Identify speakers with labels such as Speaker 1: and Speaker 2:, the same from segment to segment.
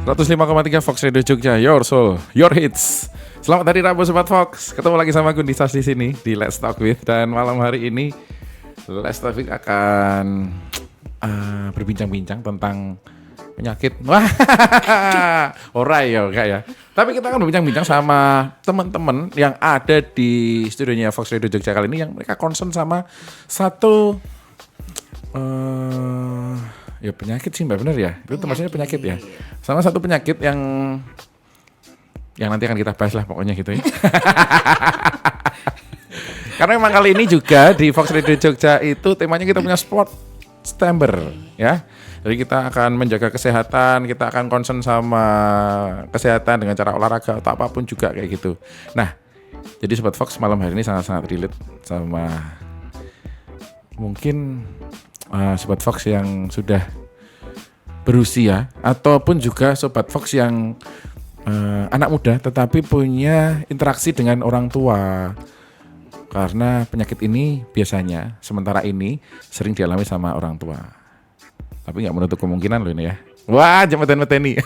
Speaker 1: 105,3 Fox Radio Jogja, Your Soul, Your Hits. Selamat hari Rabu Sobat Fox. Ketemu lagi sama Gundi Sas di sini di Let's Talk With. Dan malam hari ini Let's Talk With akan berbincang-bincang tentang penyakit. Wah, alright ya enggak ya. Tapi kita akan berbincang-bincang sama teman-teman yang ada di studionya Fox Radio Jogja kali ini yang mereka concern sama satu ya penyakit sih Mbak, benar ya? Itu termasuknya penyakit ya. Sama satu penyakit yang nanti akan kita bahas lah pokoknya gitu ya. Karena memang kali ini juga di Fox Radio Jogja itu temanya kita punya Sport September ya. Jadi kita akan menjaga kesehatan, kita akan concern sama kesehatan dengan cara olahraga atau apapun juga kayak gitu. Nah, jadi Sobat Fox malam hari ini sangat-sangat relate sama mungkin Sobat Fox yang sudah berusia ataupun juga Sobat Fox yang anak muda tetapi punya interaksi dengan orang tua. Karena penyakit ini biasanya sementara ini sering dialami sama orang tua. Tapi nggak menutup kemungkinan loh ini ya. Wah, jembatan-meteni.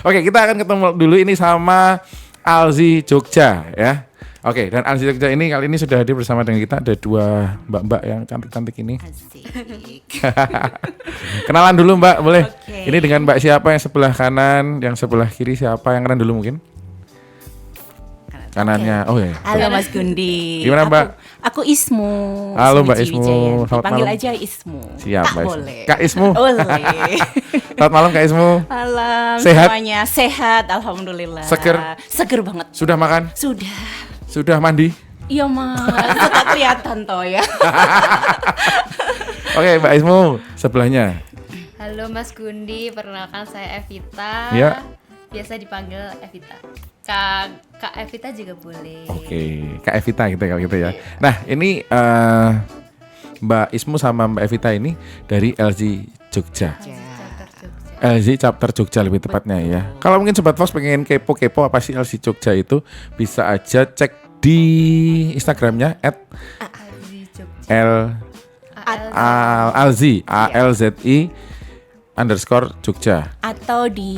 Speaker 1: Oke, kita akan ketemu dulu ini sama Alzi Jogja ya. Oke, dan Alzi Jogja ini kali ini sudah hadir bersama dengan kita. Ada dua mbak-mbak yang cantik-cantik ini.
Speaker 2: Asik.
Speaker 1: Kenalan dulu Mbak, boleh?
Speaker 2: Oke.
Speaker 1: Ini dengan Mbak siapa yang sebelah kanan, yang sebelah kiri siapa yang keren dulu mungkin? Kanannya, oh ya.
Speaker 2: Halo Mas Gundi.
Speaker 1: Gimana, Mbak?
Speaker 2: Aku Ismu.
Speaker 1: Halo, Mbak Ismu.
Speaker 2: Wijayanti.
Speaker 1: Selamat
Speaker 2: Panggil
Speaker 1: malam.
Speaker 2: aja Ismu.
Speaker 1: Siap,
Speaker 2: Tak
Speaker 1: Mbak Ismu.
Speaker 2: boleh.
Speaker 1: Kak Ismu.
Speaker 2: Boleh.
Speaker 1: Selamat malam Kak Ismu.
Speaker 2: Malam
Speaker 1: Sehat?
Speaker 2: semuanya. Sehat, alhamdulillah.
Speaker 1: Seger?
Speaker 2: Seger banget.
Speaker 1: Sudah makan?
Speaker 2: Sudah.
Speaker 1: Sudah mandi?
Speaker 2: Iya Mas, suka kelihatan toh ya.
Speaker 1: Oke, Mbak Ismu sebelahnya.
Speaker 3: Halo Mas Gundi, perkenalkan saya Evita.
Speaker 1: Ya.
Speaker 3: Biasa dipanggil Evita. Kak Evita juga boleh.
Speaker 1: Oke, Kak Evita gitu kalau gitu ya. Nah, ini Mbak Ismu sama Mbak Evita ini dari LG Jogja.
Speaker 3: Chapter Jogja.
Speaker 1: LG Chapter Jogja lebih tepatnya ya. Kalau mungkin Sobat Fox pengen kepo-kepo apa sih LG Jogja itu, bisa aja cek di Instagramnya
Speaker 3: Alzi Jogja.
Speaker 1: @alzi _Jogja.
Speaker 2: Atau di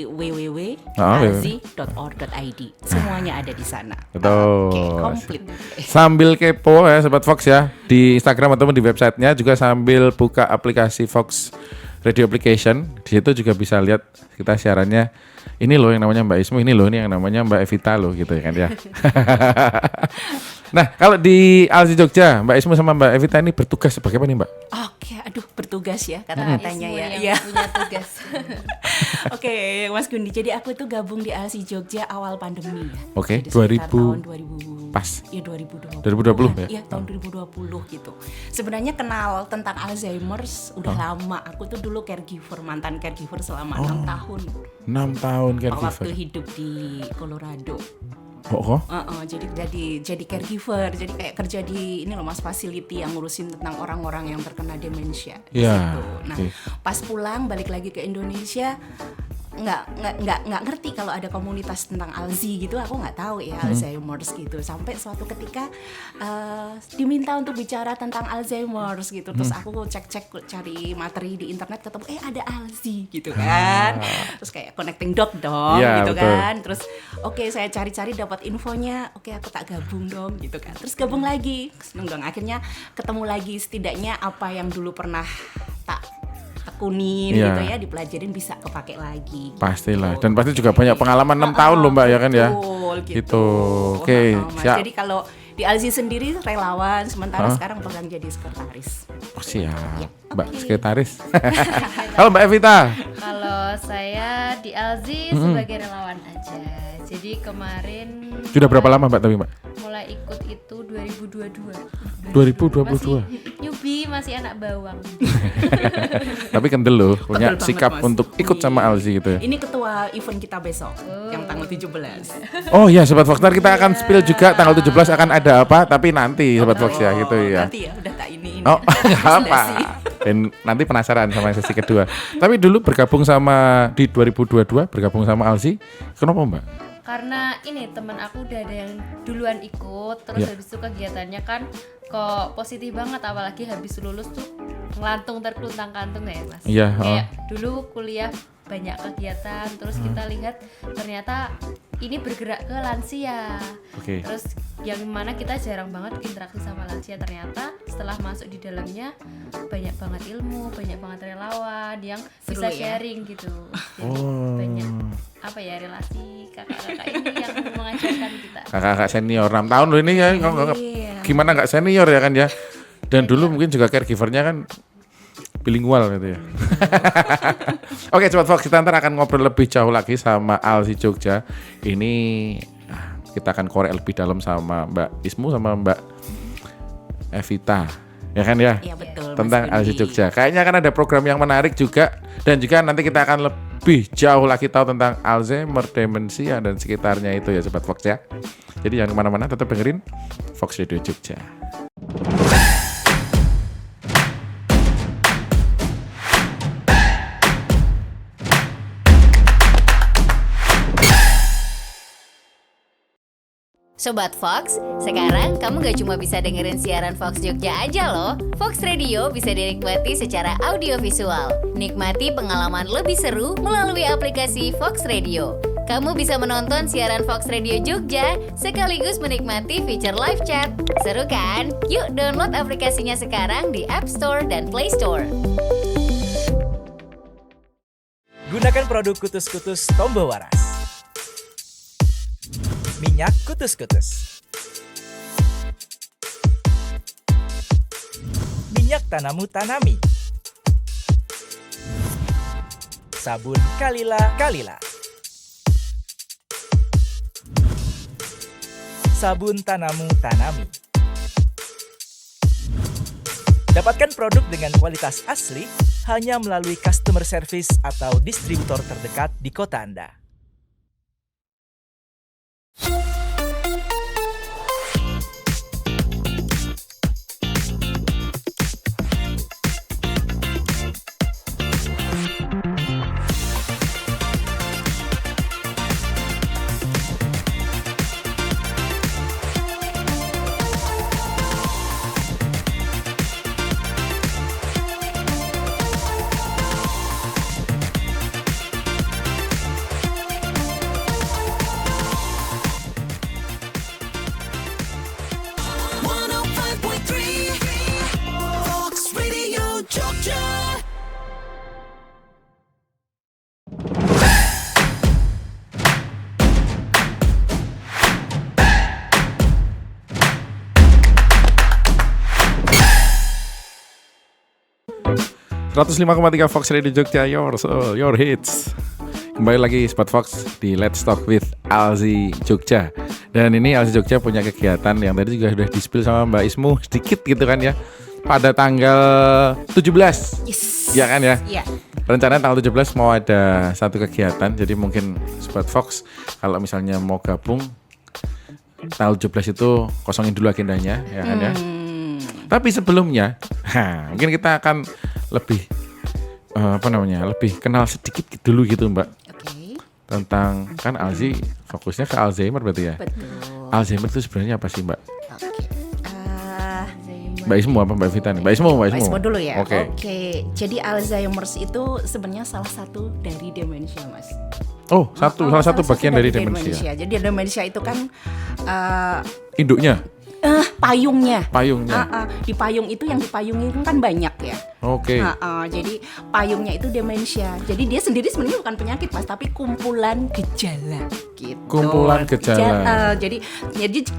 Speaker 2: www.alzi.org.id. Semuanya ada di sana.
Speaker 1: Betul.
Speaker 2: Oke, komplit.
Speaker 1: Sambil kepo ya Sobat Fox ya, di Instagram ataupun di websitenya, juga sambil buka aplikasi Fox Radio Application. Di situ juga bisa lihat kita siarannya. Ini loh yang namanya Mbak Ismu, ini loh ini yang namanya Mbak Evita loh gitu ya kan ya. Nah, kalau di Alzi Jogja, Mbak Ismu sama Mbak Evita ini bertugas sebagai apa nih Mbak?
Speaker 2: Oke, aduh bertugas ya kata-katanya
Speaker 3: Ismu
Speaker 2: ya.
Speaker 3: yang
Speaker 2: Iya.
Speaker 3: punya tugas.
Speaker 2: Oke, Mas Gundi. Jadi aku itu gabung di Alzi Jogja awal pandemi ya.
Speaker 1: Oke,
Speaker 2: Jadi sekitar
Speaker 1: 2000
Speaker 2: tahun 2000.
Speaker 1: pas.
Speaker 2: Iya 2020.
Speaker 1: 2020 ya?
Speaker 2: Iya, tahun 2020 gitu. Sebenarnya kenal tentang Alzheimer's udah lama. Aku tuh dulu caregiver, mantan caregiver selama 6 tahun.
Speaker 1: 6 tahun
Speaker 2: Waktu
Speaker 1: caregiver.
Speaker 2: hidup di Colorado.
Speaker 1: Oh,
Speaker 2: Jadi caregiver, jadi kayak kerja di ini loh Mas, facility yang ngurusin tentang orang-orang yang terkena demensia. di
Speaker 1: Ya,
Speaker 2: situ. Nah,
Speaker 1: oke.
Speaker 2: pas pulang balik lagi ke Indonesia nggak ngerti kalau ada komunitas tentang Alzi gitu, aku nggak tahu ya Alzheimer's gitu. Sampai suatu ketika diminta untuk bicara tentang Alzheimer's gitu, terus aku cek cari materi di internet, ketemu ada Alzi gitu kan, terus kayak connecting dot dong
Speaker 1: Iya,
Speaker 2: gitu
Speaker 1: betul.
Speaker 2: kan, terus oke, saya cari-cari dapat infonya, oke aku tak gabung dong gitu kan, terus gabung lagi, seneng dong, akhirnya ketemu lagi, setidaknya apa yang dulu pernah tak tekunin
Speaker 1: Iya.
Speaker 2: gitu ya, dipelajarin bisa kepake lagi.
Speaker 1: pastilah.
Speaker 2: Gitu.
Speaker 1: Dan pasti juga banyak pengalaman 6 tahun loh Mbak ya kan ya.
Speaker 2: Betul,
Speaker 1: Gitu. Oke,
Speaker 2: Mas.
Speaker 1: siap.
Speaker 2: Jadi kalau di Alzi sendiri relawan, sementara sekarang pegang jadi sekretaris.
Speaker 1: Oh, siap. Mbak
Speaker 2: oke.
Speaker 1: sekretaris. Halo Mbak Evita.
Speaker 3: Kalau saya di Alzi sebagai relawan aja. Jadi kemarin
Speaker 1: Sudah berapa lama Mbak tapi Mbak?
Speaker 3: mulai ikut itu 2022.
Speaker 1: 2022.
Speaker 3: Masih newbie, masih anak bawang.
Speaker 1: Tapi kendel loh, punya
Speaker 2: Betul banget,
Speaker 1: sikap
Speaker 2: Mas.
Speaker 1: untuk ikut sama Alzi gitu ya.
Speaker 2: Ini ketua event kita besok yang tanggal 17.
Speaker 1: Oh iya Sobat Fox, ntar kita akan spill juga tanggal 17 akan ada apa, tapi nanti Sobat Fox ya gitu ya.
Speaker 2: Nanti ya udah tak ini.
Speaker 1: Oh, nggak apa.
Speaker 2: Presentasi.
Speaker 1: Dan nanti penasaran sama sesi kedua. Tapi dulu bergabung sama di 2022 bergabung sama Alzi. Kenapa Mbak?
Speaker 3: Karena ini teman aku udah ada yang duluan ikut, terus
Speaker 1: Ya.
Speaker 3: habis itu kegiatannya kan kok positif banget, apalagi habis lulus tuh ngelantung terkeluntang kantung ya Mas.
Speaker 1: Iya,
Speaker 3: Kayak dulu kuliah banyak kegiatan, terus kita lihat ternyata ini bergerak ke lansia.
Speaker 1: Oke.
Speaker 3: Terus yang mana kita jarang banget interaksi sama lansia, ternyata setelah masuk di dalamnya banyak banget ilmu, banyak banget relawan yang
Speaker 2: Seru
Speaker 3: bisa
Speaker 2: ya?
Speaker 3: sharing gitu. Jadi banyak apa ya, relasi kakak-kakak ini yang mengajarkan kita.
Speaker 1: Kakak-kakak senior 6 tahun loh ini ya.
Speaker 2: Iya.
Speaker 1: Gimana nggak senior ya kan ya. Dan dulu mungkin juga caregivernya kan bilingual gitu ya. Oke, Sobat Fox, kita ntar akan ngobrol lebih jauh lagi sama Alzi Jogja. Ini kita akan korek lebih dalam sama Mbak Ismu sama Mbak Evita. Ya kan ya?
Speaker 2: Iya betul. Mas
Speaker 1: Tentang
Speaker 2: Budi.
Speaker 1: Alzi Jogja. Kayaknya kan ada program yang menarik juga. Dan juga nanti kita akan lebih jauh lagi tahu tentang Alzheimer, demensia, dan sekitarnya itu ya Sobat Fox ya. Jadi jangan kemana-mana, tetap dengerin Fox Radio Jogja.
Speaker 4: Sobat Fox, sekarang kamu gak cuma bisa dengerin siaran Fox Jogja aja loh. Fox Radio bisa dinikmati secara audiovisual. Nikmati pengalaman lebih seru melalui aplikasi Fox Radio. Kamu bisa menonton siaran Fox Radio Jogja sekaligus menikmati fitur live chat. Seru kan? Yuk download aplikasinya sekarang di App Store dan Play Store.
Speaker 5: Gunakan produk Kutus-Kutus Tombo Waras. Minyak Kutus-Kutus. Minyak Tanamu Tanami. Sabun Kalila. Sabun Tanamu Tanami. Dapatkan produk dengan kualitas asli hanya melalui customer service atau distributor terdekat di kota Anda.
Speaker 6: Fox Radio Jogja.
Speaker 1: .3 Fox Radio Jogja, your soul, your hits. Kembali lagi Sobat Fox di Let's Talk with Alzi Jogja. Dan ini Alzi Jogja punya kegiatan yang tadi juga sudah di-spill sama Mbak Ismu sedikit gitu kan ya. Pada tanggal 17.
Speaker 2: Yes.
Speaker 1: Iya kan ya?
Speaker 2: Iya.
Speaker 1: Rencananya tanggal 17 mau ada satu kegiatan. Jadi mungkin Sobat Fox kalau misalnya mau gabung tanggal 17 itu kosongin dulu agendanya ya kan ya. Tapi sebelumnya, mungkin kita akan lebih lebih kenal sedikit dulu gitu Mbak,
Speaker 2: Oke.
Speaker 1: tentang kan Alzi fokusnya ke Alzheimer berarti ya.
Speaker 2: Betul.
Speaker 1: Alzheimer itu sebenarnya apa sih Mbak?
Speaker 2: Oke.
Speaker 1: Mbak Ismu apa Mbak Vita nih? Mbak Ismu.
Speaker 2: Ismu dulu ya.
Speaker 1: Oke.
Speaker 2: Jadi Alzheimer's itu sebenarnya salah satu dari demensia, Mas.
Speaker 1: Oh, salah satu bagian dari demensia.
Speaker 2: Jadi demensia itu kan
Speaker 1: Induknya,
Speaker 2: payungnya. Di payung itu yang dipayungi kan banyak ya.
Speaker 1: Oke.
Speaker 2: Jadi payungnya itu demensia. Jadi dia sendiri sebenarnya bukan penyakit Mas, tapi kumpulan gejala gitu.
Speaker 1: Kumpulan gejala.
Speaker 2: Jadi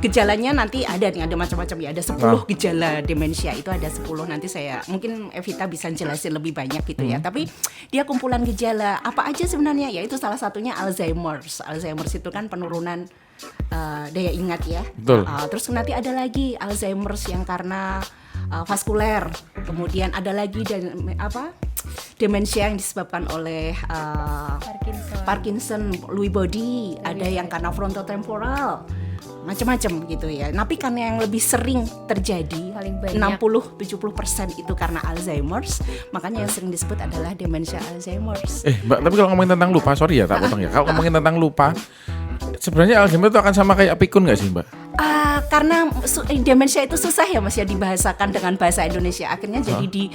Speaker 2: gejalanya nanti ada macam-macam ya. Ada 10 gejala demensia itu ada 10. Nanti saya mungkin Evita bisa jelasin lebih banyak gitu ya. Tapi dia kumpulan gejala apa aja sebenarnya? Ya itu salah satunya Alzheimer's. Alzheimer's itu kan penurunan daya ingat ya.
Speaker 1: Betul.
Speaker 2: Terus nanti ada lagi Alzheimer's yang karena vaskuler. Kemudian ada lagi demensia yang disebabkan oleh Parkinson, Lewy body, ada yang karena frontotemporal. Macam-macam gitu ya. Tapi kan yang lebih sering terjadi
Speaker 3: Paling banyak.
Speaker 2: 60-70% itu karena Alzheimer's, makanya yang sering disebut adalah demensia Alzheimer's.
Speaker 1: Mbak, tapi kalau ngomongin tentang lupa, sorry ya tak potong ya. Kalau ngomongin tentang lupa, sebenarnya Alzheimer itu akan sama kayak pikun nggak sih Mbak?
Speaker 2: Karena demensia itu susah ya Mas ya dibahasakan dengan bahasa Indonesia. Akhirnya jadi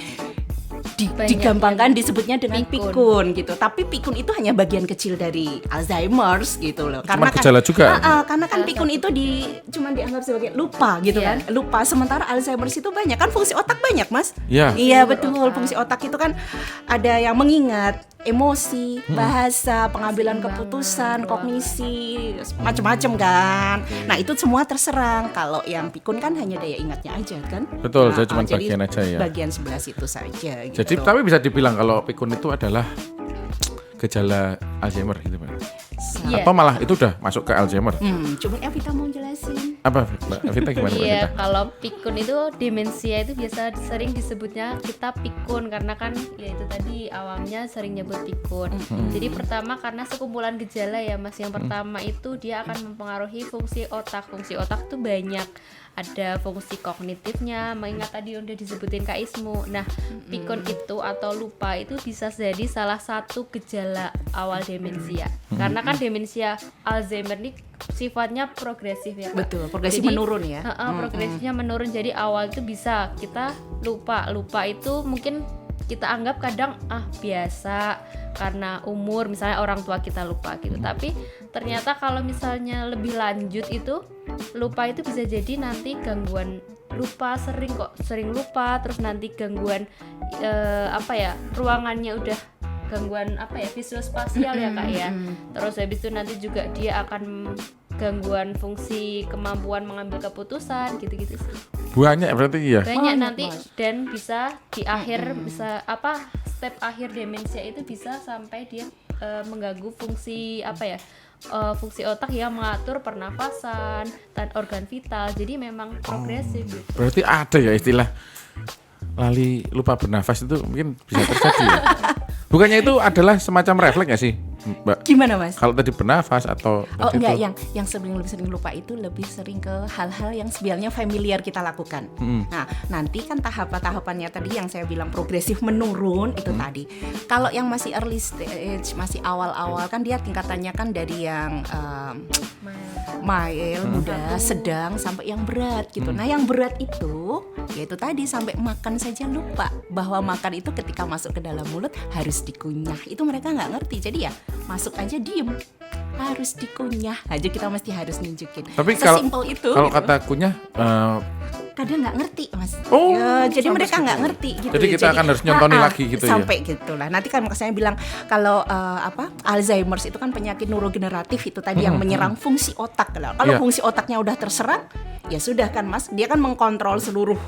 Speaker 2: digampangkan disebutnya dengan
Speaker 3: pikun.
Speaker 2: pikun gitu. Tapi pikun itu hanya bagian kecil dari Alzheimer's gitu loh.
Speaker 1: Cuma gejala juga.
Speaker 2: Karena kan pikun itu cuma dianggap sebagai lupa gitu
Speaker 3: Iya.
Speaker 2: kan. Lupa, sementara Alzheimer's itu banyak kan, fungsi otak banyak, Mas.
Speaker 1: Iya.
Speaker 2: Iya betul, fungsi otak itu kan ada yang mengingat, emosi, bahasa, pengambilan keputusan, kognisi, macam-macam kan. Nah, itu semua terserang. Kalau yang pikun kan hanya daya ingatnya aja kan.
Speaker 1: Betul, saya
Speaker 2: Nah,
Speaker 1: cuma
Speaker 2: jadi
Speaker 1: bagian aja ya.
Speaker 2: Bagian sebelah situ saja gitu.
Speaker 1: Jadi tapi bisa dibilang kalau pikun itu adalah gejala Alzheimer gitu Pak.
Speaker 3: Iya.
Speaker 1: Atau malah itu udah masuk ke Alzheimer.
Speaker 2: Cuma Evita mau jelasin.
Speaker 1: Apa Mbak Evita gimana Mbak
Speaker 3: Iya,
Speaker 1: Evita?
Speaker 3: kalau pikun itu demensia itu biasa sering disebutnya kita pikun karena kan ya itu tadi awamnya sering nyebut pikun. Jadi pertama karena sekumpulan gejala ya Mas. Yang pertama itu dia akan mempengaruhi fungsi otak. Fungsi otak tuh banyak. Ada fungsi kognitifnya, mengingat tadi udah disebutin Kak Ismu. Nah, pikun itu atau lupa itu bisa jadi salah satu gejala awal demensia. Karena kan demensia Alzheimer ini sifatnya progresif ya Kak.
Speaker 2: Betul, progresif
Speaker 3: Jadi,
Speaker 2: menurun ya.
Speaker 3: Progresifnya menurun. Jadi awal itu bisa kita lupa itu mungkin kita anggap kadang biasa karena umur, misalnya orang tua kita lupa gitu. Tapi ternyata kalau misalnya lebih lanjut itu lupa itu bisa jadi nanti gangguan lupa, sering lupa, terus nanti gangguan ruangannya udah gangguan visuospasial ya Kak ya. Terus habis itu nanti juga dia akan gangguan fungsi kemampuan mengambil keputusan gitu-gitu sih.
Speaker 1: Banyak berarti ya.
Speaker 3: Banyak nanti dan bisa di akhir step akhir demensia itu bisa sampai dia mengganggu fungsi fungsi otak yang mengatur pernafasan dan organ vital. Jadi memang progresif gitu.
Speaker 1: Berarti ada ya istilah lali lupa bernafas itu mungkin bisa terjadi ya. Bukannya itu adalah semacam refleks nggak sih Mbak?
Speaker 2: Gimana Mas?
Speaker 1: Kalau tadi bernafas atau
Speaker 2: Oh
Speaker 1: tadi
Speaker 2: enggak,
Speaker 1: itu-
Speaker 2: yang lebih sering lupa itu lebih sering ke hal-hal yang sebenarnya familiar kita lakukan. Nah, nanti kan tahapannya tadi yang saya bilang progresif menurun itu tadi. Kalau yang masih early stage, masih awal-awal kan dia tingkatannya kan dari yang mild, mudah, sedang sampai yang berat gitu. Nah, yang berat itu yaitu tadi sampai makan saja lupa bahwa makan itu ketika masuk ke dalam mulut harus dikunyah. Itu mereka nggak ngerti. Jadi ya gitu. Masuk aja diem, harus dikunyah aja, kita mesti harus nunjukin.
Speaker 1: Tapi kalau
Speaker 2: Sesimpel itu
Speaker 1: kalau
Speaker 2: gitu.
Speaker 1: kata kunyah
Speaker 2: Kadang nggak ngerti Mas.
Speaker 1: Oh,
Speaker 2: Ya, jadi
Speaker 1: sampai
Speaker 2: mereka nggak
Speaker 1: segitu.
Speaker 2: ngerti gitu.
Speaker 1: Jadi kita akan harus nyontoni lagi gitu ya?
Speaker 2: Sampai gitulah. Nanti kan saya bilang kalau Alzheimer's itu kan penyakit neurogeneratif itu tadi yang menyerang fungsi otak. Kalau
Speaker 1: Iya.
Speaker 2: fungsi otaknya udah terserang, ya sudah kan Mas. Dia kan mengkontrol seluruh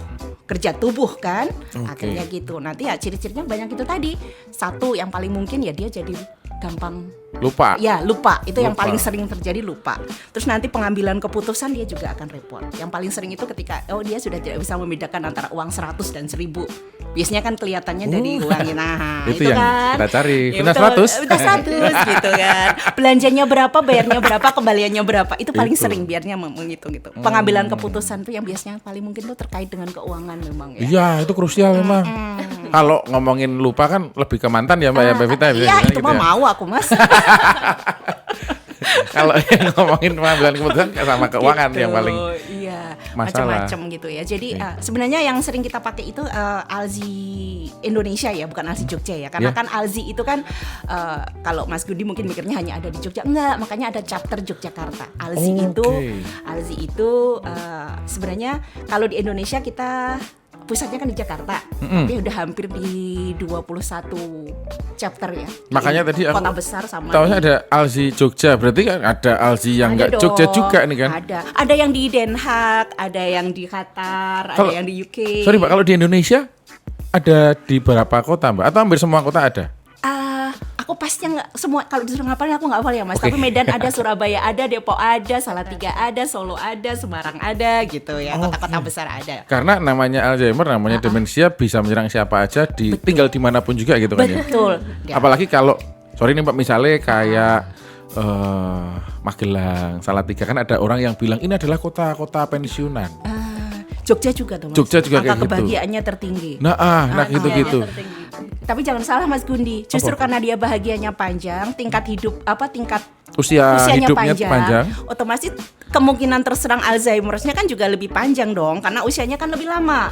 Speaker 2: kerja tubuh kan.
Speaker 1: Oke.
Speaker 2: Akhirnya gitu. Nanti ya ciri-cirinya banyak itu tadi. Satu yang paling mungkin ya dia jadi gampang
Speaker 1: lupa.
Speaker 2: ya lupa, itu yang
Speaker 1: Lupa.
Speaker 2: paling sering terjadi, lupa. Terus nanti pengambilan keputusan dia juga akan repot. Yang paling sering itu ketika dia sudah tidak bisa membedakan antara uang 100 dan 1000. Biasanya kan kelihatannya dari uangnya, nah
Speaker 1: Itu yang
Speaker 2: kan
Speaker 1: kita cari.
Speaker 2: Ya,
Speaker 1: Punya
Speaker 2: betul,
Speaker 1: 100.
Speaker 2: punya 100 gitu kan. Belanjanya berapa, bayarnya berapa, kembaliannya berapa. Itu paling
Speaker 1: Itu.
Speaker 2: sering biarnya menghitung gitu. Pengambilan keputusan tuh yang biasanya paling mungkin tuh terkait dengan keuangan memang ya.
Speaker 1: Iya, itu krusial memang. Kalau ngomongin lupa kan lebih ke mantan ya Mbak ya Mbak Vita.
Speaker 2: Iya,
Speaker 1: biasanya
Speaker 2: itu
Speaker 1: gitu
Speaker 2: mah
Speaker 1: ya.
Speaker 2: mau aku Mas.
Speaker 1: Kalau yang ngomongin pengambilan keputusan sama keuangan
Speaker 2: Gitu,
Speaker 1: yang paling
Speaker 2: iya,
Speaker 1: masalah.
Speaker 2: macam-macam gitu ya. Jadi sebenarnya yang sering kita pakai itu Alzi Indonesia ya, bukan Alzi Jogja ya. Karena
Speaker 1: Ya.
Speaker 2: kan Alzi itu kan kalau Mas Gudi mungkin mikirnya hanya ada di Jogja, enggak. Makanya ada chapter Yogyakarta. Alzi itu sebenarnya kalau di Indonesia kita pusatnya kan di Jakarta, tapi udah hampir di 21 chapter ya.
Speaker 1: Makanya
Speaker 2: Di
Speaker 1: tadi aku
Speaker 2: kota besar sama
Speaker 1: tahunya
Speaker 2: di-
Speaker 1: ada Alzi Jogja, berarti kan ada Alzi yang
Speaker 2: Ada
Speaker 1: nggak Jogja
Speaker 2: dong.
Speaker 1: juga nih kan.
Speaker 2: Ada yang di Den Haag, ada yang di Qatar,
Speaker 1: Kalau-
Speaker 2: ada yang di UK.
Speaker 1: Sorry Mbak, kalau di Indonesia ada di berapa kota Mbak? Atau hampir semua kota ada?
Speaker 2: Aku pastinya nggak semua, kalau disuruh ngapalin aku nggak hafal ya Mas.
Speaker 1: Oke.
Speaker 2: Tapi Medan ada, Surabaya ada, Depok ada, Salatiga ada, Solo ada, Semarang ada gitu ya. Kota-kota besar ada.
Speaker 1: Karena namanya Alzheimer, namanya demensia bisa menyerang siapa aja, tinggal dimanapun juga gitu kan ya.
Speaker 2: Betul. Ya.
Speaker 1: Apalagi kalau, sorry nih Mbak, misalnya kayak Magelang, Salatiga kan ada orang yang bilang ini adalah kota-kota pensiunan.
Speaker 2: Jogja juga tuh Mas.
Speaker 1: Jogja juga
Speaker 2: Angka
Speaker 1: kayak gitu.
Speaker 2: kebahagiaannya tertinggi.
Speaker 1: Nah gitu-gitu.
Speaker 2: Tapi jangan salah Mas Gundi, justru karena dia bahagianya panjang, tingkat
Speaker 1: Usianya
Speaker 2: usianya
Speaker 1: hidupnya panjang.
Speaker 2: otomatis kemungkinan terserang Alzheimer's-nya kan juga lebih panjang dong, karena usianya kan lebih lama.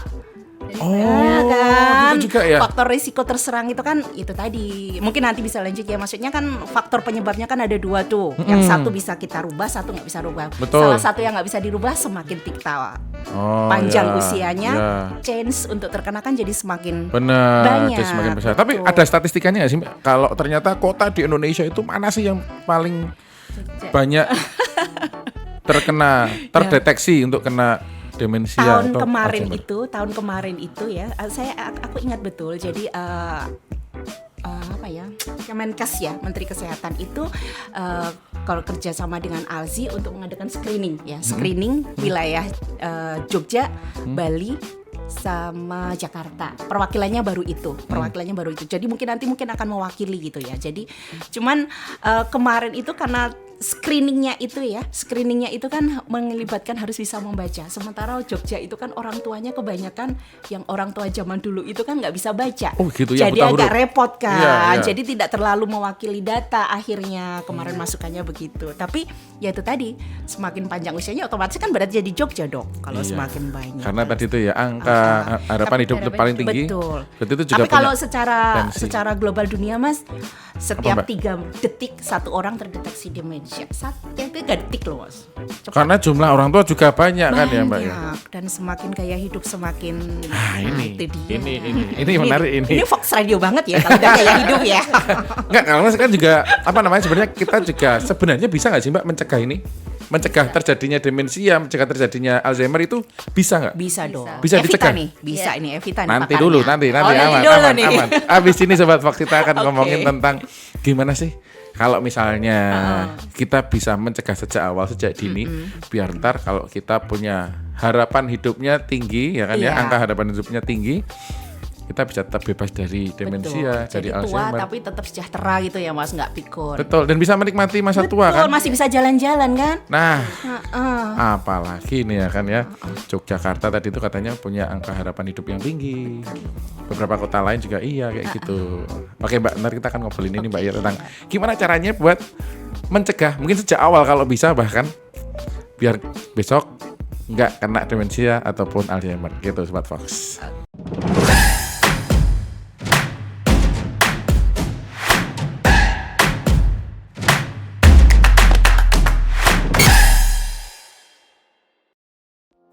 Speaker 2: Ya kan?
Speaker 1: gitu juga ya.
Speaker 2: Faktor risiko terserang itu kan itu tadi. Mungkin nanti bisa lanjut ya. Maksudnya kan faktor penyebabnya kan ada 2 tuh. Yang satu bisa kita rubah, satu nggak bisa rubah.
Speaker 1: Betul.
Speaker 2: Salah satu yang nggak bisa dirubah semakin panjang usianya, chance untuk terkena kan jadi semakin
Speaker 1: benar,
Speaker 2: banyak.
Speaker 1: jadi semakin besar. Tapi
Speaker 2: Betul.
Speaker 1: ada statistikanya nggak sih, Mbak? Kalau ternyata kota di Indonesia itu mana sih yang paling banyak terdeteksi untuk kena demensia
Speaker 2: tahun
Speaker 1: atau
Speaker 2: kemarin
Speaker 1: Alzheimer?
Speaker 2: itu ya, aku ingat betul. Jadi apa ya, Kemenkes ya, Menteri Kesehatan itu kalau kerjasama dengan ALSI untuk mengadakan screening ya, screening wilayah Jogja, Bali, sama Jakarta. Perwakilannya baru itu. Jadi mungkin akan mewakili gitu ya. Jadi cuman kemarin itu karena screeningnya itu kan melibatkan harus bisa membaca. Sementara Jogja itu kan orang tuanya kebanyakan yang orang tua zaman dulu itu kan nggak bisa baca.
Speaker 1: Oh gitu ya.
Speaker 2: Jadi agak repot kan.
Speaker 1: Iya.
Speaker 2: Jadi tidak terlalu mewakili data akhirnya kemarin masukannya begitu. Tapi ya itu tadi semakin panjang usianya otomatis kan berarti jadi Jogja dong. Kalau
Speaker 1: Iya.
Speaker 2: semakin banyak.
Speaker 1: Karena tadi itu ya angka harapan hidup itu paling tinggi.
Speaker 2: Betul.
Speaker 1: Berarti itu juga
Speaker 2: Tapi kalau
Speaker 1: punya tensi.
Speaker 2: secara global dunia Mas, setiap
Speaker 1: Mbak?
Speaker 2: 3 detik satu orang terdeteksi demensia. Itu 3 detik loh Mas. Cepat.
Speaker 1: Karena jumlah orang tua juga banyak kan ya, Mbak ya.
Speaker 2: Dan semakin gaya hidup semakin
Speaker 1: Ini
Speaker 2: itu dia.
Speaker 1: ini menarik ini.
Speaker 2: Ini Fox Radio banget ya kalau udah gaya hidup ya.
Speaker 1: Enggak, kalau kan juga sebenarnya kita juga sebenarnya bisa nggak sih Mbak mencegah ini? Mencegah terjadinya demensia, mencegah terjadinya Alzheimer itu bisa nggak?
Speaker 2: Bisa dong.
Speaker 1: Bisa
Speaker 2: Evita
Speaker 1: dicegah?
Speaker 2: nih, bisa ini Evita nih
Speaker 1: Nanti
Speaker 2: pakarnya.
Speaker 1: dulu, nanti aman. Abis ini Sobat Fox kita akan
Speaker 2: Oke.
Speaker 1: ngomongin tentang gimana sih kalau misalnya kita bisa mencegah sejak awal, sejak dini, biar ntar kalau kita punya harapan hidupnya tinggi, ya kan ya,
Speaker 2: Iya.
Speaker 1: angka harapan hidupnya tinggi, kita bisa tetap bebas dari demensia,
Speaker 2: Betul.
Speaker 1: dari
Speaker 2: Jadi tua
Speaker 1: Alzheimer.
Speaker 2: tapi tetap sejahtera gitu ya Mas, nggak pikun.
Speaker 1: Betul, dan bisa menikmati masa tua
Speaker 2: Betul,
Speaker 1: kan.
Speaker 2: masih bisa jalan-jalan kan?
Speaker 1: Nah, apalagi nih ya kan ya, Yogyakarta tadi itu katanya punya angka harapan hidup yang tinggi. Beberapa kota lain juga iya kayak gitu. Oke Mbak, nanti kita akan ngobrolin ini Mbak ya tentang gimana caranya buat mencegah, mungkin sejak awal kalau bisa bahkan biar besok nggak kena demensia ataupun Alzheimer gitu Sobat Fox.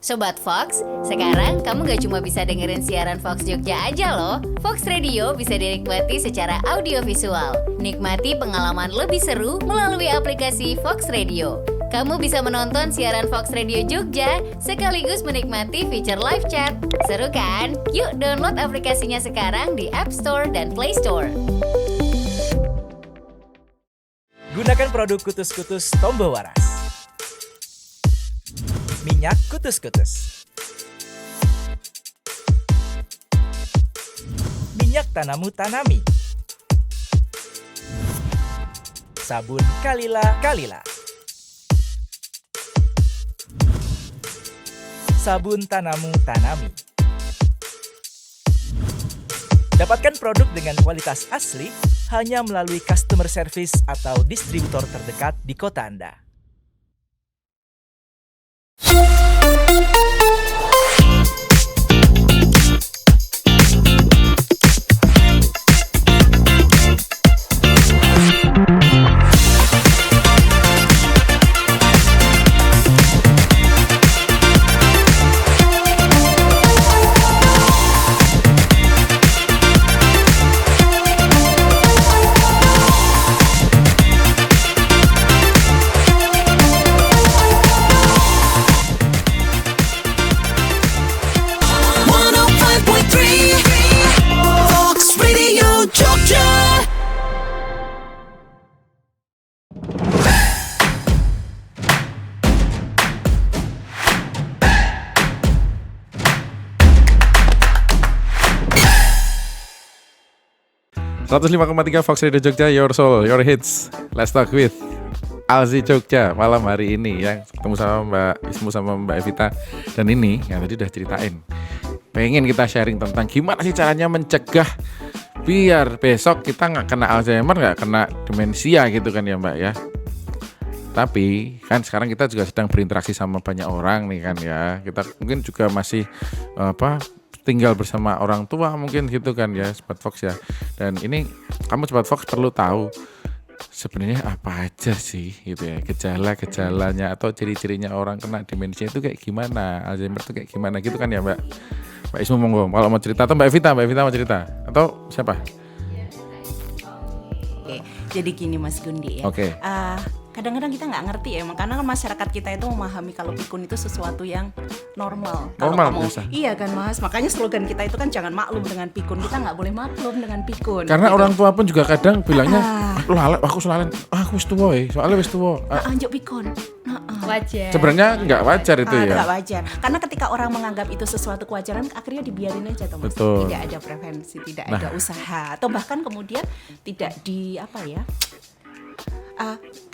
Speaker 4: Sobat Fox, sekarang kamu gak cuma bisa dengerin siaran Fox Jogja aja loh. Fox Radio bisa dinikmati secara audiovisual. Nikmati pengalaman lebih seru melalui aplikasi Fox Radio. Kamu bisa menonton siaran Fox Radio Jogja sekaligus menikmati fitur live chat. Seru kan? Yuk download aplikasinya sekarang di App Store dan Play Store.
Speaker 5: Gunakan produk Kutus-Kutus Tombo Waras. Minyak Kutus-Kutus. Minyak Tanamu Tanami. Sabun Kalila. Sabun Tanamu Tanami. Dapatkan produk dengan kualitas asli hanya melalui customer service atau distributor terdekat di kota Anda.
Speaker 6: Fox Radio Jogja.
Speaker 1: .3 Fox Radio Jogja, your soul, your hits. Let's talk with Alzi Jogja malam hari ini ya, ketemu sama Mbak Ismu sama Mbak Evita. Dan ini yang tadi udah ceritain, pengen kita sharing tentang gimana sih caranya mencegah biar besok kita nggak kena Alzheimer, nggak kena demensia gitu kan ya Mbak ya. Tapi kan sekarang kita juga sedang berinteraksi sama banyak orang nih kan ya. Kita mungkin juga masih tinggal bersama orang tua mungkin gitu kan ya Sobat Fox ya. Dan ini kamu Sobat Fox perlu tahu sebenarnya apa aja sih gitu ya, gejala-gejalanya atau ciri-cirinya orang kena demensia itu kayak gimana, Alzheimer itu kayak gimana gitu kan ya Mbak. Mbak Ismu monggo kalau mau cerita, atau Mbak Vita mau cerita atau siapa?
Speaker 2: Oke, jadi gini Mas Gundi ya.
Speaker 1: Oke.
Speaker 2: Kadang-kadang kita nggak ngerti ya, karena kan masyarakat kita itu memahami kalau pikun itu sesuatu yang normal. Kalau
Speaker 1: Normal, biasa.
Speaker 2: Iya kan Mas, makanya slogan kita itu kan jangan maklum dengan pikun. Kita nggak boleh maklum dengan pikun.
Speaker 1: Karena
Speaker 2: gitu.
Speaker 1: orang tua pun juga kadang bilangnya, aku sulalen, aku wis tuwa soalnya wis tuwa.
Speaker 2: Anjuk pikun.
Speaker 3: Wajar.
Speaker 1: Sebenarnya nggak wajar itu ya.
Speaker 2: Nggak wajar. Karena ketika orang menganggap itu sesuatu kewajaran, akhirnya dibiarin aja toh Mas.
Speaker 1: Betul.
Speaker 2: Tidak ada prevensi, tidak ada usaha, atau bahkan kemudian tidak di apa ya?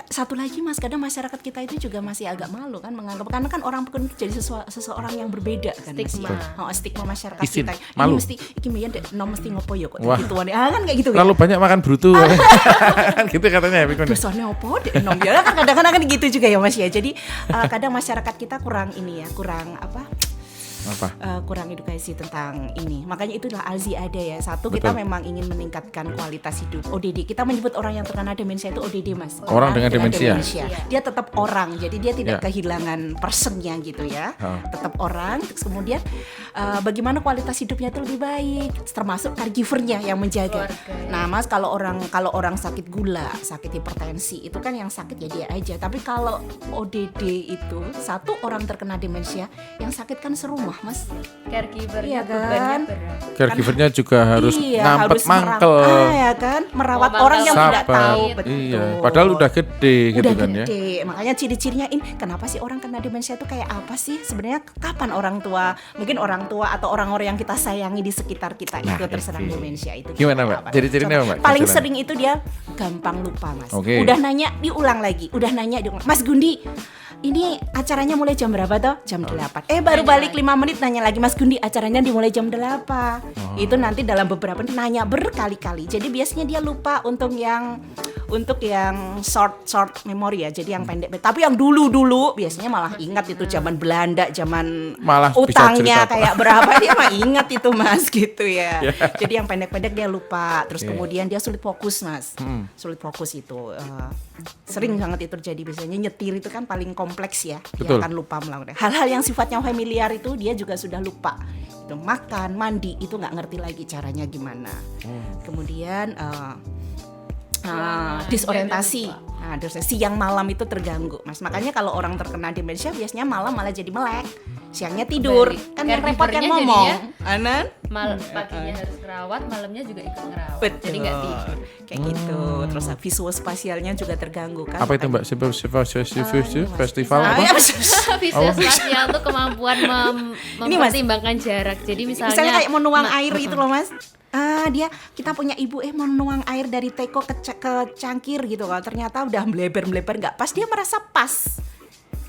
Speaker 2: Satu lagi Mas, kadang masyarakat kita itu juga masih agak malu kan menganggap, karena kan orang pikun itu jadi seseorang yang berbeda kan
Speaker 3: Stigma.
Speaker 2: Mas. Stigma masyarakat
Speaker 1: Isin,
Speaker 2: kita.
Speaker 1: malu.
Speaker 2: Ini mesti iki mbiyen mesti ngopo ya kok
Speaker 1: Wah.
Speaker 2: gituan. Kan kayak gitu
Speaker 1: Terlalu banyak makan brutu. Kan gitu katanya ya pikun.
Speaker 2: dosane opo dek nom ya kan kadang-kadang kan gitu juga ya Mas ya. Jadi kadang masyarakat kita kurang ini ya, kurang kurang edukasi tentang ini. Makanya itulah Alzi ada ya. Satu,
Speaker 1: Betul.
Speaker 2: kita memang ingin meningkatkan kualitas hidup. ODD, kita menyebut orang yang terkena demensia itu ODD Mas.
Speaker 1: Orang dengan demensia.
Speaker 2: Dia tetap orang, jadi dia tidak
Speaker 1: Ya.
Speaker 2: kehilangan personnya gitu ya.
Speaker 1: Oh.
Speaker 2: Tetap orang. Terus kemudian bagaimana kualitas hidupnya itu lebih baik, termasuk caregivernya yang menjaga.
Speaker 3: Keluarga, ya.
Speaker 2: Nah Mas, kalau orang sakit gula, sakit hipertensi, itu kan yang sakit ya dia aja. Tapi kalau ODD itu satu orang terkena demensia, yang sakit kan serumah Mas.
Speaker 3: Caregivernya
Speaker 2: Iya kan?
Speaker 3: bebannya berat.
Speaker 1: Caregivernya juga harus
Speaker 2: Iya,
Speaker 1: ngampet
Speaker 2: harus
Speaker 1: mangkel.
Speaker 2: ya kan, merawat
Speaker 3: Oh,
Speaker 2: orang yang
Speaker 3: mangkel
Speaker 2: tidak
Speaker 1: Sabar.
Speaker 2: tahu. Betul.
Speaker 1: Iya, padahal udah gede gitu
Speaker 2: Udah
Speaker 1: kan ya.
Speaker 2: gede. Makanya ciri-cirinya ini kenapa sih orang kena demensia itu kayak apa sih? Sebenarnya kapan orang tua, mungkin orang tua atau orang-orang yang kita sayangi di sekitar kita
Speaker 1: Nah,
Speaker 2: itu terserang
Speaker 1: itu.
Speaker 2: demensia itu.
Speaker 1: Gimana,
Speaker 2: kayak
Speaker 1: Mbak?
Speaker 2: apa?
Speaker 1: Ciri-cirinya
Speaker 2: Coba.
Speaker 1: apa, Mbak?
Speaker 2: Paling
Speaker 1: Gejala.
Speaker 2: sering itu dia gampang lupa, Mas.
Speaker 1: Oke.
Speaker 2: Udah nanya diulang lagi. Mas Gundi, ini acaranya mulai jam berapa toh? Jam 8. Baru balik 5 menit nanya lagi, Mas Gundi acaranya dimulai jam 8. Itu nanti dalam beberapa menit nanya berkali-kali. Jadi biasanya dia lupa untuk yang short memory ya. Jadi yang pendek. Tapi yang dulu biasanya malah ingat itu zaman Belanda, zaman
Speaker 1: Malah bisa
Speaker 2: utangnya
Speaker 1: cerita, Pak.
Speaker 2: kayak berapa dia mah ingat itu Mas gitu ya. Jadi yang pendek-pendek dia lupa. Terus kemudian dia sulit fokus Mas. Sulit fokus itu sering banget itu terjadi. Biasanya nyetir itu kan paling kompleks ya.
Speaker 1: Betul.
Speaker 2: Dia akan lupa melakukan hal-hal yang sifatnya familiar itu dia juga sudah lupa. Itu makan, mandi itu nggak ngerti lagi caranya gimana. Kemudian disorientasi. Nah, siang malam itu terganggu, Mas. Makanya kalau orang terkena demensia biasanya malam malah jadi melek, siangnya tidur.
Speaker 3: Balik.
Speaker 2: Kan yang repot yang
Speaker 3: Caregivernya
Speaker 2: ngomong.
Speaker 3: jadinya
Speaker 2: Anan?
Speaker 3: Paginya harus ngerawat, malamnya juga ikut ngerawat.
Speaker 2: Betul.
Speaker 3: Jadi nggak tidur.
Speaker 2: Kayak gitu. Terus visual spasialnya juga terganggu kan.
Speaker 1: Apa itu Mbak? Festival apa?
Speaker 3: Visual spasial tuh kemampuan
Speaker 2: Ini, Mas.
Speaker 3: mempertimbangkan jarak. Jadi
Speaker 2: Misalnya kayak mau nuang air itu loh Mas. Kita punya ibu mau nuang air dari teko ke cangkir gitu kan. Ternyata udah melebar nggak pas, dia merasa pas.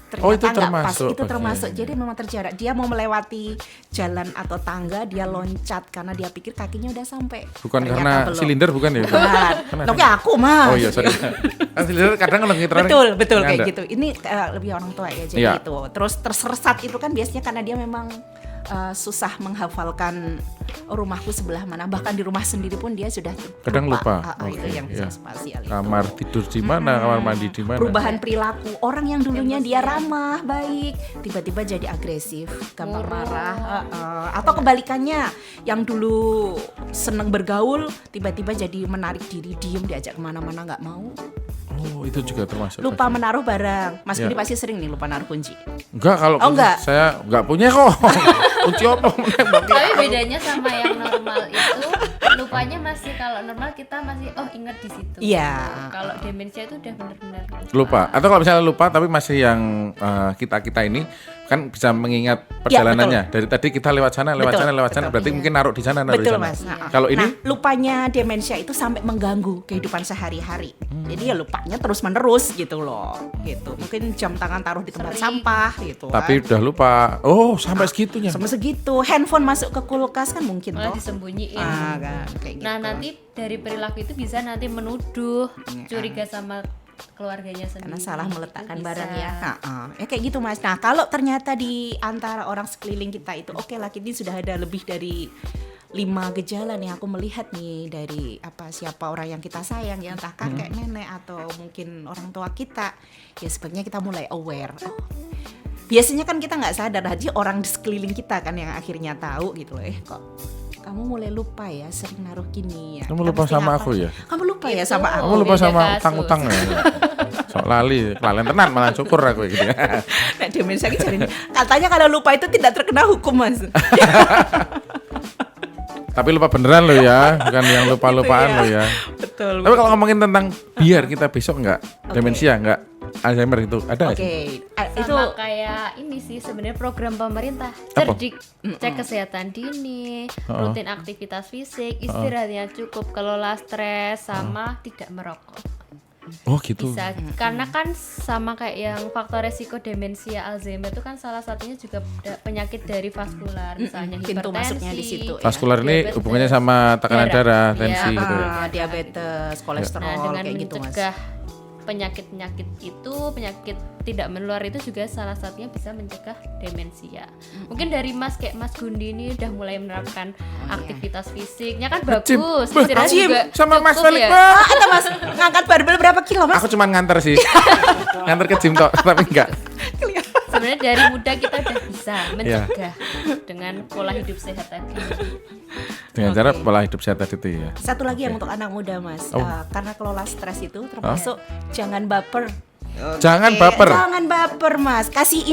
Speaker 2: Ternyata
Speaker 1: itu
Speaker 2: nggak
Speaker 1: termasuk.
Speaker 2: pas, itu
Speaker 1: Oke.
Speaker 2: termasuk. Jadi memang terjarak. Dia mau melewati jalan atau tangga, dia loncat karena dia pikir kakinya udah sampai.
Speaker 1: Bukan
Speaker 2: Ternyata
Speaker 1: karena
Speaker 2: belum.
Speaker 1: silinder bukan ya?
Speaker 2: Bukan. Loh, kayak aku Mas.
Speaker 1: Oh iya, sorry. Kan silinder kadang kan ngitran.
Speaker 2: Betul kayak gitu. Ini lebih orang tua ya, jadi
Speaker 1: Iya.
Speaker 2: itu. Terus tersesat itu kan biasanya karena dia memang susah menghafalkan rumahku sebelah mana. Bahkan di rumah sendiri pun dia sudah
Speaker 1: Kadang lupa.
Speaker 2: Itu
Speaker 1: Oke,
Speaker 2: yang
Speaker 1: iya.
Speaker 2: spasial itu.
Speaker 1: Kamar tidur di mana, kamar mandi di mana.
Speaker 2: Perubahan perilaku, orang yang dulunya dia ramah, baik, tiba-tiba jadi agresif, gampang marah, atau kebalikannya, yang dulu seneng bergaul, tiba-tiba jadi menarik diri, diem, diajak kemana-mana nggak mau.
Speaker 1: Oh, itu juga termasuk.
Speaker 2: Lupa menaruh barang. Mas
Speaker 1: Ya.
Speaker 2: Budi pasti sering nih lupa naruh kunci.
Speaker 1: Enggak, kalau
Speaker 2: Oh, enggak.
Speaker 1: saya enggak punya kok. Kunci apa?
Speaker 3: Tapi bedanya sama yang normal itu lupanya masih, kalau normal kita masih ingat di situ.
Speaker 2: Iya.
Speaker 3: Kalau demensia itu udah benar-benar
Speaker 1: Lupa. Atau kalau misalnya lupa tapi masih yang kita ini kan bisa mengingat perjalanannya. Dari tadi kita lewat sana,
Speaker 2: Betul,
Speaker 1: berarti mungkin naruh di sana, naruh di
Speaker 2: Betul
Speaker 1: sana.
Speaker 2: Mas.
Speaker 1: Kalau ini
Speaker 2: lupanya demensia itu sampai mengganggu kehidupan sehari-hari. Jadi ya lupanya terus menerus gitu loh. Gitu. Mungkin jam tangan taruh di tempat
Speaker 3: Sering.
Speaker 2: sampah gitu.
Speaker 1: tapi udah lupa. Oh, sampai segitunya.
Speaker 2: sama segitu. Handphone masuk ke kulkas kan mungkin
Speaker 3: malah
Speaker 2: toh.
Speaker 3: disembunyiin.
Speaker 2: Kan kayak gitu.
Speaker 3: Nah nanti dari perilaku itu bisa nanti menuduh, curiga sama keluarganya sendiri.
Speaker 2: Karena salah meletakkan
Speaker 3: Itu
Speaker 2: barang
Speaker 3: bisa.
Speaker 2: ya. Ya kayak gitu Mas. Nah kalau ternyata di antara orang sekeliling kita itu oke lah, ini sudah ada lebih dari 5 gejala nih aku melihat nih dari siapa orang yang kita sayang ya, entah kakek, nenek atau mungkin orang tua kita, ya sebaiknya kita mulai aware. Biasanya kan kita nggak sadar aja orang di sekeliling kita kan yang akhirnya tahu gitu loh, kok kamu mulai lupa ya, sering naruh gini ya.
Speaker 1: Kamu lupa
Speaker 2: mesti
Speaker 1: sama
Speaker 2: apa?
Speaker 1: aku ya?
Speaker 2: Kamu lupa ya
Speaker 3: Itu.
Speaker 2: sama aku.
Speaker 1: Kamu lupa
Speaker 3: beda
Speaker 1: sama
Speaker 3: kasus.
Speaker 1: utang-utang ya? Sok lali, kelalen tenan malah syukur aku gitu ya.
Speaker 2: Nah, demensia ini katanya kalau lupa itu tidak terkena hukum Mas.
Speaker 1: Tapi lupa beneran lo ya, bukan yang lupa-lupaan
Speaker 2: Gitu
Speaker 1: lo ya.
Speaker 2: Betul.
Speaker 1: Tapi kalau ngomongin tentang biar kita besok enggak demensia, enggak Alzheimer itu ada nggak
Speaker 2: Oke,
Speaker 1: sih?
Speaker 2: itu
Speaker 3: Sama kayak ini sih sebenarnya program pemerintah,
Speaker 1: Apa?
Speaker 3: cerdik, cek kesehatan dini, rutin aktivitas fisik, istirahatnya cukup, kelola stres, sama tidak merokok.
Speaker 1: Oh gitu.
Speaker 3: Bisa, karena kan sama kayak yang faktor resiko demensia Alzheimer itu kan salah satunya juga penyakit dari vaskular, misalnya
Speaker 2: pintu
Speaker 3: hipertensi,
Speaker 2: masuknya di situ.
Speaker 1: Vaskular ini
Speaker 3: diabetes,
Speaker 1: hubungannya sama tekanan darah,
Speaker 3: Iya.
Speaker 1: tensi gitu ya.
Speaker 2: Diabetes, kolesterol
Speaker 3: Nah, dengan
Speaker 2: kayak gitu Mas.
Speaker 3: mencegah penyakit-penyakit itu, penyakit tidak menular itu juga salah satunya bisa mencegah demensia. Mungkin dari Mas kayak Mas Gundi ini udah mulai menerapkan aktivitas fisiknya kan
Speaker 1: Nge-gym.
Speaker 3: bagus.
Speaker 1: Bah,
Speaker 3: Istirahat
Speaker 1: nge-gym
Speaker 3: juga
Speaker 1: sama Mas
Speaker 3: cukup
Speaker 1: Felix,
Speaker 3: ya.
Speaker 1: Pak.
Speaker 2: Atau Mas ngangkat barbel berapa kilo Mas?
Speaker 1: Aku cuma nganter sih. Nganter ke gym tok, tapi enggak.
Speaker 3: Sebenarnya dari muda kita udah bisa mencegah dengan pola hidup sehat tadi.
Speaker 1: Dengan cara pola hidup sehat tadi itu ya.
Speaker 2: Satu lagi yang untuk anak muda Mas,
Speaker 1: Oh.
Speaker 2: karena kelola stres itu termasuk jangan baper.
Speaker 1: Jangan
Speaker 2: Oke,
Speaker 1: baper.
Speaker 2: Jangan baper Mas. Kasih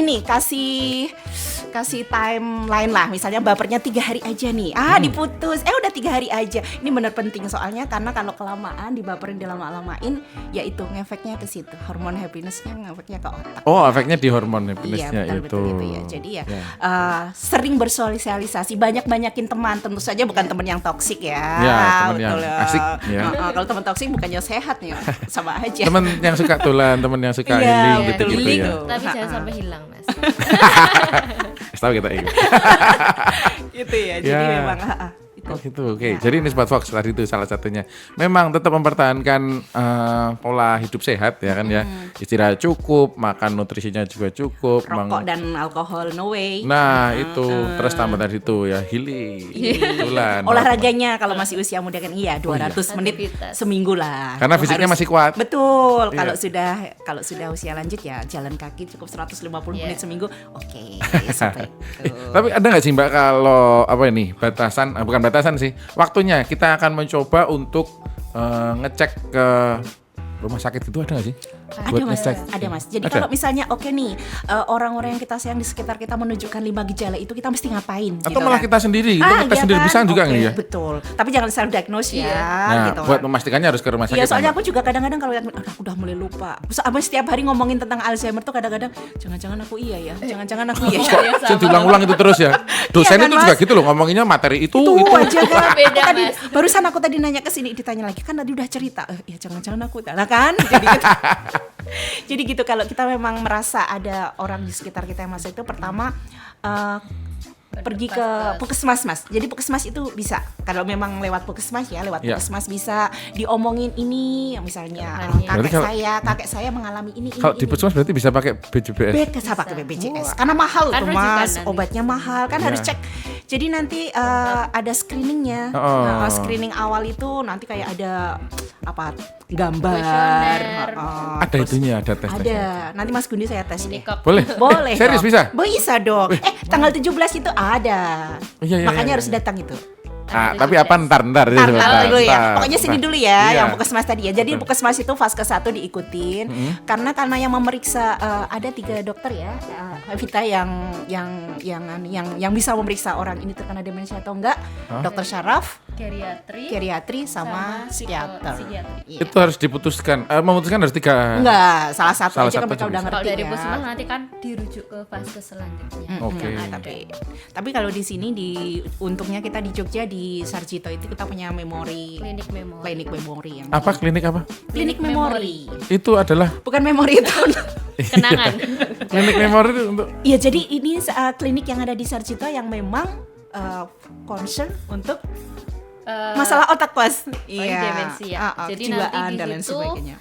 Speaker 2: timeline lah. Misalnya bapernya 3 hari aja nih. Diputus. Udah 3 hari aja. Ini benar penting soalnya karena kalau kelamaan dibaperin dilama-lamain, ya itu ngefeknya ke situ. Hormon happinessnya ngefeknya ke otak.
Speaker 1: Oh, efeknya di hormon
Speaker 2: Iya
Speaker 1: happiness-nya
Speaker 2: betul
Speaker 1: itu.
Speaker 2: itu ya. Jadi ya sering bersosialisasi, banyakin teman. Tentu saja bukan teman yang toksik ya.
Speaker 1: Ya, teman yang
Speaker 2: Betul ya.
Speaker 1: asik, ya.
Speaker 2: Kalau teman toksik bukannya sehat ya, sama aja.
Speaker 1: Temen yang suka tulan, temen yang suka
Speaker 2: Iya,
Speaker 1: healing
Speaker 2: betul,
Speaker 1: gitu-gitu
Speaker 2: healing
Speaker 1: ya.
Speaker 2: tuh.
Speaker 3: Tapi jangan sampai hilang, Mas.
Speaker 1: Tahu kita ingat.
Speaker 2: Gitu ya. Jadi
Speaker 1: Ya.
Speaker 2: memang itu.
Speaker 1: Oh gitu, oke. Jadi ini Sobat Fox tadi itu salah satunya. Memang tetap mempertahankan pola hidup sehat ya kan ya. Istirahat cukup, makan nutrisinya juga cukup.
Speaker 2: Rokok dan alkohol no way.
Speaker 1: Nah itu, terus tambah tadi itu ya healing, tulan.
Speaker 2: Olahraganya kalau masih usia muda kan 200 menit
Speaker 3: Aktivitas.
Speaker 2: seminggu lah.
Speaker 1: Karena
Speaker 2: Itu
Speaker 1: fisiknya
Speaker 2: harus-
Speaker 1: masih kuat.
Speaker 2: Betul.
Speaker 1: Iya.
Speaker 2: Kalau sudah usia lanjut ya jalan kaki cukup 150
Speaker 3: Iya.
Speaker 2: menit seminggu. Oke, seperti itu.
Speaker 1: Tapi ada nggak sih Mbak kalau apa ini batasan, bukan batasan sih, waktunya kita akan mencoba untuk ngecek ke rumah sakit gitu ada nggak sih? Buat ngecek.
Speaker 2: Ada Mas. Jadi
Speaker 1: Ada?
Speaker 2: kalau misalnya oke nih orang-orang yang kita sayang di sekitar kita menunjukkan 5 gejala itu kita mesti ngapain?
Speaker 1: Atau
Speaker 2: gitu
Speaker 1: malah
Speaker 2: kan?
Speaker 1: kita sendiri, kita ngetes
Speaker 2: iya
Speaker 1: sendiri
Speaker 2: kan?
Speaker 1: bisa juga
Speaker 2: Oke,
Speaker 1: nggak ya?
Speaker 2: Betul. Tapi jangan self diagnose ya.
Speaker 1: Nah,
Speaker 2: gitu
Speaker 1: buat
Speaker 2: kan.
Speaker 1: memastikannya harus ke rumah sakit.
Speaker 2: Iya, soalnya
Speaker 1: Mbak.
Speaker 2: aku juga kadang-kadang kalau lihat aku udah mulai lupa. Terus abang setiap hari ngomongin tentang Alzheimer tuh kadang-kadang jangan-jangan aku iya ya, jangan-jangan aku iya ya.
Speaker 1: Saya diulang-ulang itu terus ya. Dosen
Speaker 2: Iya kan,
Speaker 1: itu juga
Speaker 2: Mas?
Speaker 1: gitu loh ngomonginnya materi itu
Speaker 2: Itu aja kan.
Speaker 3: Beda,
Speaker 2: Tadi,
Speaker 3: Mas.
Speaker 2: barusan aku tadi nanya ke sini ditanya lagi kan tadi udah cerita. Ya jangan-jangan aku lah kan. Jadi gitu. Jadi gitu kalau kita memang merasa ada orang di sekitar kita yang masuk itu pertama pergi ke puskesmas Mas. Jadi puskesmas itu bisa kalau memang lewat puskesmas ya, lewat
Speaker 1: Iya.
Speaker 2: puskesmas bisa diomongin ini misalnya
Speaker 1: Berarti
Speaker 2: kakek saya mengalami ini
Speaker 1: Kalau di
Speaker 2: ini.
Speaker 1: puskesmas berarti bisa pakai BPJS.
Speaker 2: Saya pakai BPJS karena mahal
Speaker 3: Kan
Speaker 2: tuh
Speaker 3: rujukan
Speaker 2: Mas,
Speaker 3: nanti.
Speaker 2: obatnya mahal kan harus cek. Jadi nanti ada screeningnya.
Speaker 1: Oh.
Speaker 2: Screening awal itu nanti kayak ada apa gambar.
Speaker 3: Kuesioner.
Speaker 1: Ada itunya, ada tes.
Speaker 2: Ada. Nanti Mas Gundi saya tes deh.
Speaker 3: Nikok.
Speaker 1: Boleh?
Speaker 2: Boleh.
Speaker 1: Serius
Speaker 2: dong.
Speaker 1: bisa?
Speaker 2: Bisa dong. Tanggal 17 itu ada.
Speaker 1: Iya,
Speaker 2: Makanya
Speaker 1: iya.
Speaker 2: harus datang itu.
Speaker 1: Tapi apa ntar
Speaker 2: Ntar dulu ya. Pokoknya sini dulu ya,
Speaker 1: Iya.
Speaker 2: yang puskesmas tadi ya. Jadi puskesmas itu fase ke 1 diikutin. Karena yang memeriksa ada 3 dokter ya, Vita yang bisa memeriksa orang ini terkena demensia atau enggak. Dokter syaraf, geriatri sama psikiater. Iya.
Speaker 1: Itu harus diputuskan. Memutuskan harus 3.
Speaker 2: Enggak, salah satu
Speaker 1: Salah
Speaker 2: aja kan
Speaker 1: satu
Speaker 2: mereka
Speaker 1: aja
Speaker 2: udah
Speaker 1: bisa.
Speaker 3: Kalau
Speaker 2: ngerti
Speaker 3: dari
Speaker 2: ya.
Speaker 3: puskesmas nanti kan dirujuk ke fase selanjutnya.
Speaker 1: Oke.
Speaker 2: Tapi kalau di sini untungnya kita di Jogja di Sarjito itu kita punya memori
Speaker 3: Klinik memori.
Speaker 2: memori yang
Speaker 1: Apa klinik apa?
Speaker 2: klinik memori.
Speaker 1: Itu adalah
Speaker 2: Bukan memori itu.
Speaker 3: Kenangan.
Speaker 1: klinik memori itu untuk
Speaker 2: Iya, jadi ini klinik yang ada di Sarjito yang memang concern untuk Masalah otak Mas.
Speaker 3: demensia. Jadi
Speaker 2: kejiwaan
Speaker 3: nanti di
Speaker 2: dan lain
Speaker 3: situ
Speaker 2: sebagainya.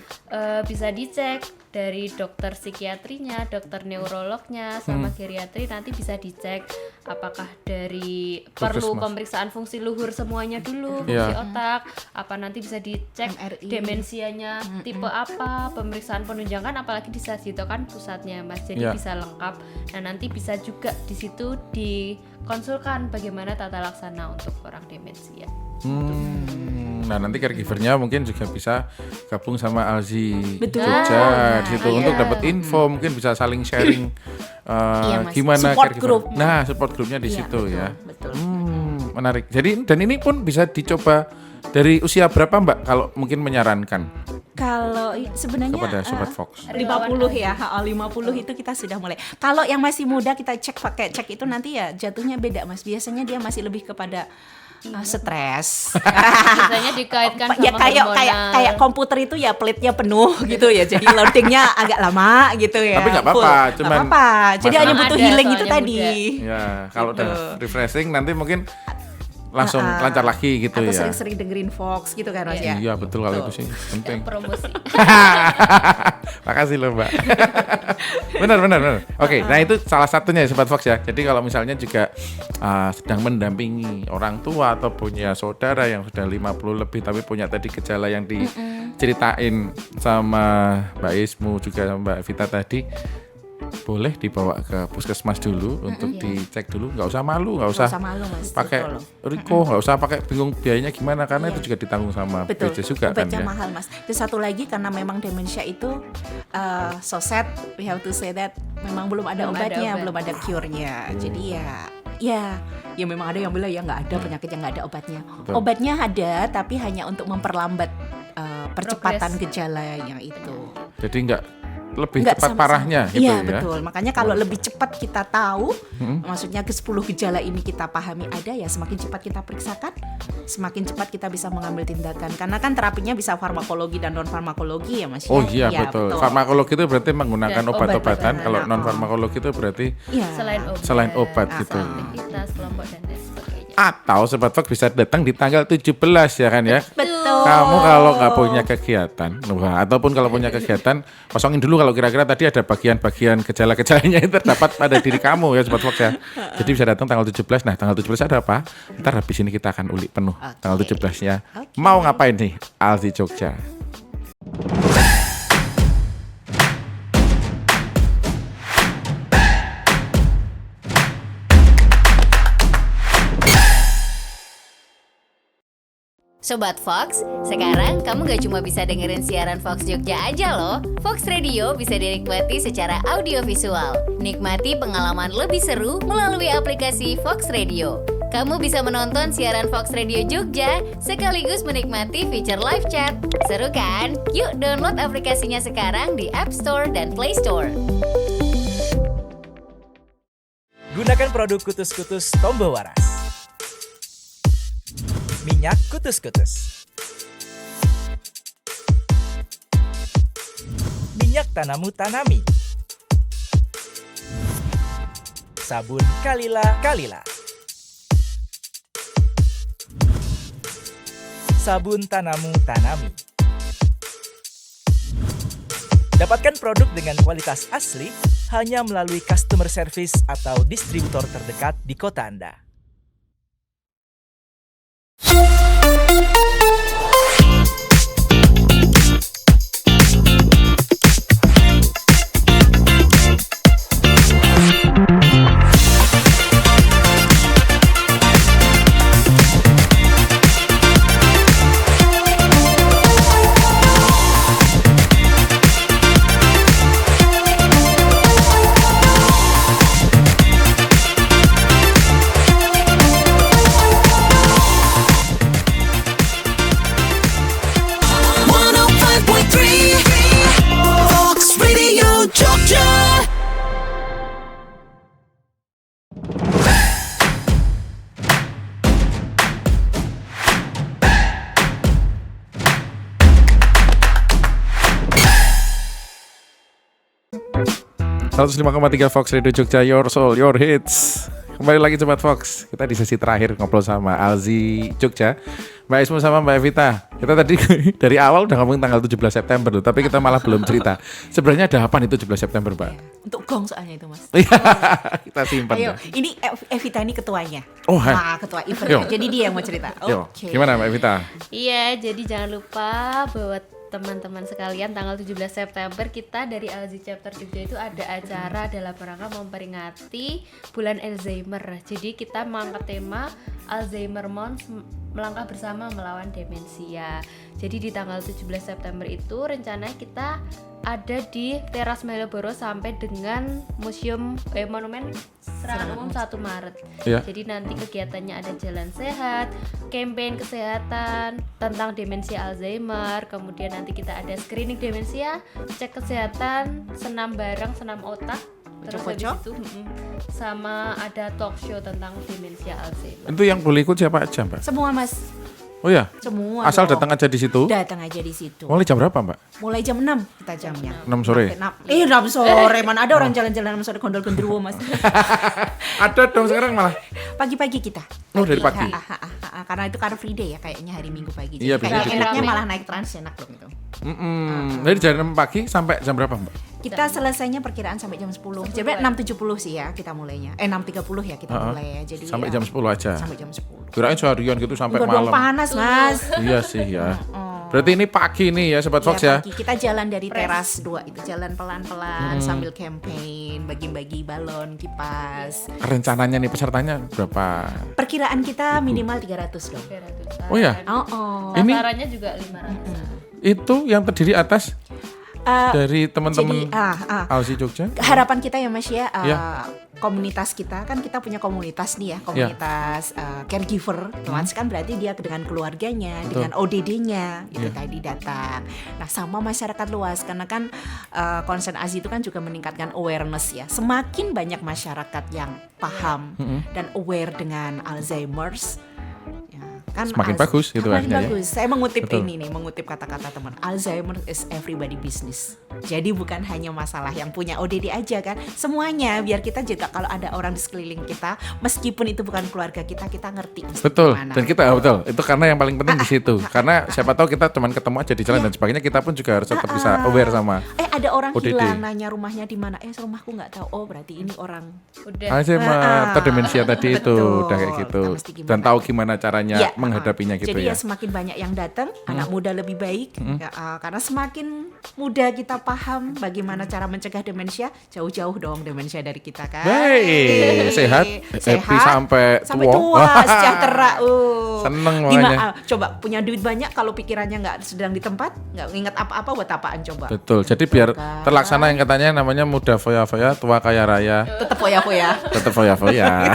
Speaker 3: bisa dicek dari dokter psikiatrinya, dokter neurolognya, sama geriatri nanti bisa dicek apakah dari perlu
Speaker 1: Puskesmas.
Speaker 3: pemeriksaan fungsi luhur semuanya dulu,
Speaker 1: Iya.
Speaker 3: fungsi otak, apa nanti bisa dicek
Speaker 2: MRI.
Speaker 3: demensianya tipe apa, pemeriksaan penunjangan apalagi di Sarjito kan pusatnya Mas. Jadi
Speaker 1: Iya.
Speaker 3: bisa lengkap. Nah, nanti bisa juga di situ dikonsulkan bagaimana tata laksana untuk orang demensia.
Speaker 1: Nah nanti caregivernya mungkin juga bisa gabung sama Alzi
Speaker 2: Betul.
Speaker 1: Jogja di situ
Speaker 2: Iya.
Speaker 1: untuk dapat info, mungkin bisa saling sharing
Speaker 2: Iya, Mas.
Speaker 1: gimana
Speaker 2: Support
Speaker 1: caregiver.
Speaker 2: group.
Speaker 1: Nah support grupnya di
Speaker 2: Iya,
Speaker 1: situ
Speaker 2: betul,
Speaker 1: ya.
Speaker 2: betul.
Speaker 1: Menarik. Jadi dan ini pun bisa dicoba dari usia berapa Mbak kalau mungkin menyarankan
Speaker 2: Kalau sebenarnya
Speaker 1: kepada Sobat Fox?
Speaker 2: 50 ya, 50 itu kita sudah mulai. Kalau yang masih muda kita cek pakai cek itu nanti ya jatuhnya beda Mas. Biasanya dia masih lebih kepada stres.
Speaker 3: Biasanya dikaitkan sama
Speaker 2: Ya kayak
Speaker 3: hormonal.
Speaker 2: komputer itu ya plate-nya penuh gitu ya. Jadi loadingnya agak lama gitu ya.
Speaker 1: Tapi nggak apa-apa,
Speaker 2: Full. Nggak
Speaker 1: cuman
Speaker 2: apa-apa. Jadi hanya
Speaker 3: masalah
Speaker 2: butuh
Speaker 3: ada
Speaker 2: healing itu
Speaker 3: soalnya
Speaker 2: tadi.
Speaker 3: muda.
Speaker 1: Ya kalau udah refreshing nanti mungkin langsung lancar lagi gitu
Speaker 2: Atau
Speaker 1: ya.
Speaker 2: sering-sering dengerin Fox gitu kan Mas ya.
Speaker 1: Iya betul kalau itu sih penting.
Speaker 3: Promosi.
Speaker 1: Makasih loh Mbak. benar. Oke, nah itu salah satunya ya Sobat Fox ya. Jadi kalau misalnya juga sedang mendampingi orang tua atau punya saudara yang sudah 50 lebih tapi punya tadi gejala yang diceritain sama Mbak Ismu juga sama Mbak Vita tadi, boleh dibawa ke puskesmas dulu untuk dicek dulu, nggak usah malu, nggak usah
Speaker 2: malu Mas.
Speaker 1: pakai
Speaker 2: Betul.
Speaker 1: Riko, nggak usah pakai bingung biayanya gimana karena itu juga ditanggung sama
Speaker 2: Betul,
Speaker 1: BPJS juga kan
Speaker 2: obatnya
Speaker 1: ya.
Speaker 2: mahal Mas. Dan satu lagi karena memang demensia itu so sad, we have to say that memang belum ada
Speaker 3: Belum ada
Speaker 2: obatnya,
Speaker 3: obat.
Speaker 2: belum ada cure-nya. Jadi ya memang ada yang bilang ya nggak ada penyakit yang nggak ada obatnya.
Speaker 1: Betul.
Speaker 2: Obatnya ada tapi hanya untuk memperlambat percepatan
Speaker 3: Progres.
Speaker 2: gejalanya itu.
Speaker 1: Jadi nggak lebih
Speaker 2: Nggak
Speaker 1: cepat
Speaker 2: sama-sama.
Speaker 1: parahnya gitu
Speaker 2: Iya,
Speaker 1: ya.
Speaker 2: betul. Makanya kalau lebih cepat kita tahu, maksudnya ke 10 gejala ini kita pahami ada ya, semakin cepat kita periksakan, semakin cepat kita bisa mengambil tindakan. Karena kan terapinya bisa farmakologi dan non farmakologi ya Mas.
Speaker 1: Oh
Speaker 2: ya?
Speaker 1: iya betul. Farmakologi itu berarti menggunakan
Speaker 3: Dan
Speaker 1: obat-obatan.
Speaker 2: obat-obatan.
Speaker 1: Kalau non farmakologi itu berarti
Speaker 2: Iya.
Speaker 3: Selain obat
Speaker 1: gitu.
Speaker 3: aktivitas kelompok dan lain sebagainya.
Speaker 1: Atau Sobat Fox bisa datang di tanggal 17 ya kan ya.
Speaker 2: Betul.
Speaker 1: Kamu kalau nggak punya kegiatan, ataupun kalau punya kegiatan, kosongin dulu kalau kira-kira tadi ada bagian-bagian gejala-gejalanya itu terdapat pada diri kamu ya Sobat Fox ya. Jadi bisa datang tanggal 17. Nah tanggal 17 ada apa? Ntar habis ini kita akan ulik penuh tanggal 17-nya. Mau ngapain nih Alzi Jogja?
Speaker 4: Sobat Fox, sekarang kamu gak cuma bisa dengerin siaran Fox Jogja aja loh. Fox Radio bisa dinikmati secara audiovisual. Nikmati pengalaman lebih seru melalui aplikasi Fox Radio. Kamu bisa menonton siaran Fox Radio Jogja sekaligus menikmati fitur live chat. Seru kan? Yuk download aplikasinya sekarang di App Store dan Play Store.
Speaker 5: Gunakan produk Kutus-Kutus Tombo Waras. Minyak Kutus-Kutus. Minyak Tanamu Tanami. Sabun Kalila. Sabun Tanamu Tanami. Dapatkan produk dengan kualitas asli hanya melalui customer service atau distributor terdekat di kota Anda.
Speaker 6: Fox Radio Jogja.
Speaker 1: .3 Fox Radio Jogja, your soul, your hits. kembali lagi Sobat Fox. Kita di sesi terakhir ngobrol sama Alzi Jogja, Mbak Ismu sama Mbak Evita. Kita tadi dari awal udah ngomongin tanggal 17 September loh, tapi kita malah belum cerita. Sebenarnya ada apa nih 17 September, Mbak?
Speaker 2: Untuk gong soalnya itu, Mas.
Speaker 1: Kita simpan.
Speaker 2: Ayo,
Speaker 1: dah.
Speaker 2: ini Evita ini ketuanya.
Speaker 1: Oh, hai.
Speaker 2: Nah, ketua event.
Speaker 1: Yo.
Speaker 2: Jadi dia yang mau cerita.
Speaker 1: Yo,
Speaker 2: Oke.
Speaker 1: gimana Mbak Evita?
Speaker 3: Iya, jadi jangan lupa bahwa teman-teman sekalian tanggal 17 September kita dari Alzi Chapter Jogja itu ada acara dalam rangka memperingati bulan Alzheimer. Jadi kita mengangkat tema Alzheimer Month, melangkah bersama melawan demensia. Jadi di tanggal 17 September itu rencananya kita ada di Teras Malioboro sampai dengan Monumen Serangan Umum 1 Maret.
Speaker 1: Iya.
Speaker 3: Jadi nanti kegiatannya ada jalan sehat, campaign kesehatan tentang demensia Alzheimer, kemudian nanti kita ada screening demensia, cek kesehatan, senam bareng, senam otak, terus habis
Speaker 2: Kocok-kocok.
Speaker 3: itu sama ada talk show tentang demensia Alzheimer.
Speaker 1: Itu yang boleh ikut siapa aja, Mbak?
Speaker 2: Semua, Mas.
Speaker 1: Oh ya,
Speaker 2: Semua.
Speaker 1: asal
Speaker 2: dong.
Speaker 1: datang aja di situ.
Speaker 2: Datang aja di situ.
Speaker 1: Mulai jam berapa, Mbak?
Speaker 2: Mulai jam 6 kita jamnya.
Speaker 1: 6 sore.
Speaker 2: 6 sore. Mana ada orang jalan-jalan 6 sore gondol-gondruwo, Mas.
Speaker 1: Ada dong sekarang malah.
Speaker 2: Pagi-pagi kita.
Speaker 1: Oh, dari pagi.
Speaker 2: Karena itu Car Free Day ya kayaknya hari Minggu pagi.
Speaker 1: Iya,
Speaker 2: Jadi
Speaker 1: biasanya
Speaker 2: kayak
Speaker 1: gitu.
Speaker 2: enaknya
Speaker 3: Rame.
Speaker 2: malah naik Trans enak loh gitu.
Speaker 1: Dari jam 6 pagi sampai jam berapa, Mbak?
Speaker 2: Kita selesainya perkiraan sampai jam 10. Jadi 6.70 sih ya kita mulainya. 6.30 ya kita mulai ya. Jadi
Speaker 1: Sampai
Speaker 2: ya,
Speaker 1: jam 10 aja.
Speaker 2: Sampai jam 10.
Speaker 1: Kirain seharian gitu sampai
Speaker 2: Enggak dong,
Speaker 1: malam.
Speaker 2: panas, Mas.
Speaker 1: Iya sih ya. Berarti ini pagi nih ya Sobat Fox ya.
Speaker 2: Pagi. Kita jalan dari teras 2 itu, jalan pelan-pelan sambil campaign, bagi-bagi balon, kipas.
Speaker 1: Rencananya nih pesertanya berapa?
Speaker 2: Perkiraan kita minimal 300 dong.
Speaker 3: 300-an.
Speaker 1: Oh ya,
Speaker 2: Oh.
Speaker 1: Ini-
Speaker 3: Sasarannya juga 500.
Speaker 1: itu yang terdiri atas dari teman-teman
Speaker 2: Jadi
Speaker 1: Alzi Jogja.
Speaker 2: harapan kita ya Mas ya,
Speaker 1: Ya.
Speaker 2: komunitas kita kan kita punya komunitas nih ya, komunitas caregiver, otomatis kan berarti dia dengan keluarganya, dengan ODD-nya itu
Speaker 1: Ya.
Speaker 2: tadi datang. Nah sama masyarakat luas karena kan concern Azi itu kan juga meningkatkan awareness ya. Semakin banyak masyarakat yang paham dan aware dengan Alzheimer's. Ya, kan
Speaker 1: Semakin bagus gitu
Speaker 2: semakin
Speaker 1: artinya ya.
Speaker 2: bagus. Saya mengutip
Speaker 1: Betul.
Speaker 2: ini nih, mengutip kata-kata teman. Alzheimer is everybody business. Jadi bukan hanya masalah yang punya ODD aja kan, semuanya biar kita juga kalau ada orang di sekeliling kita, meskipun itu bukan keluarga kita ngerti. mesti
Speaker 1: Betul.
Speaker 2: gimana.
Speaker 1: Dan kita betul. Itu karena yang paling penting di situ. Karena siapa tahu kita cuman ketemu aja di jalan dan sebagainya, kita pun juga harus tetap bisa aware sama
Speaker 2: ada orang
Speaker 1: ODD.
Speaker 2: hilang nanya rumahnya di mana, rumahku nggak tahu. Oh berarti ini orang.
Speaker 3: Udah.
Speaker 1: Alzheimer atau demensia tadi itu
Speaker 2: Betul.
Speaker 1: udah kayak gitu.
Speaker 2: Kita mesti gimana.
Speaker 1: Dan tahu gimana caranya
Speaker 2: Ya,
Speaker 1: menghadapinya gitu
Speaker 2: jadi
Speaker 1: ya.
Speaker 2: semakin banyak yang datang, anak muda lebih baik, karena semakin muda kita paham bagaimana cara mencegah demensia, jauh-jauh dong demensia dari kita kan.
Speaker 1: Baik, sehat, happy sampai tua.
Speaker 2: tua, sejahtera.
Speaker 1: Seneng makanya.
Speaker 2: Coba punya duit banyak, kalau pikirannya nggak sedang di tempat, nggak ingat apa-apa, buat apaan coba?
Speaker 1: Betul. Jadi biar
Speaker 2: kan.
Speaker 1: terlaksana yang katanya namanya muda foya-foya, tua kaya raya.
Speaker 2: Tetap foya-foya.
Speaker 1: Tetap foya-foya.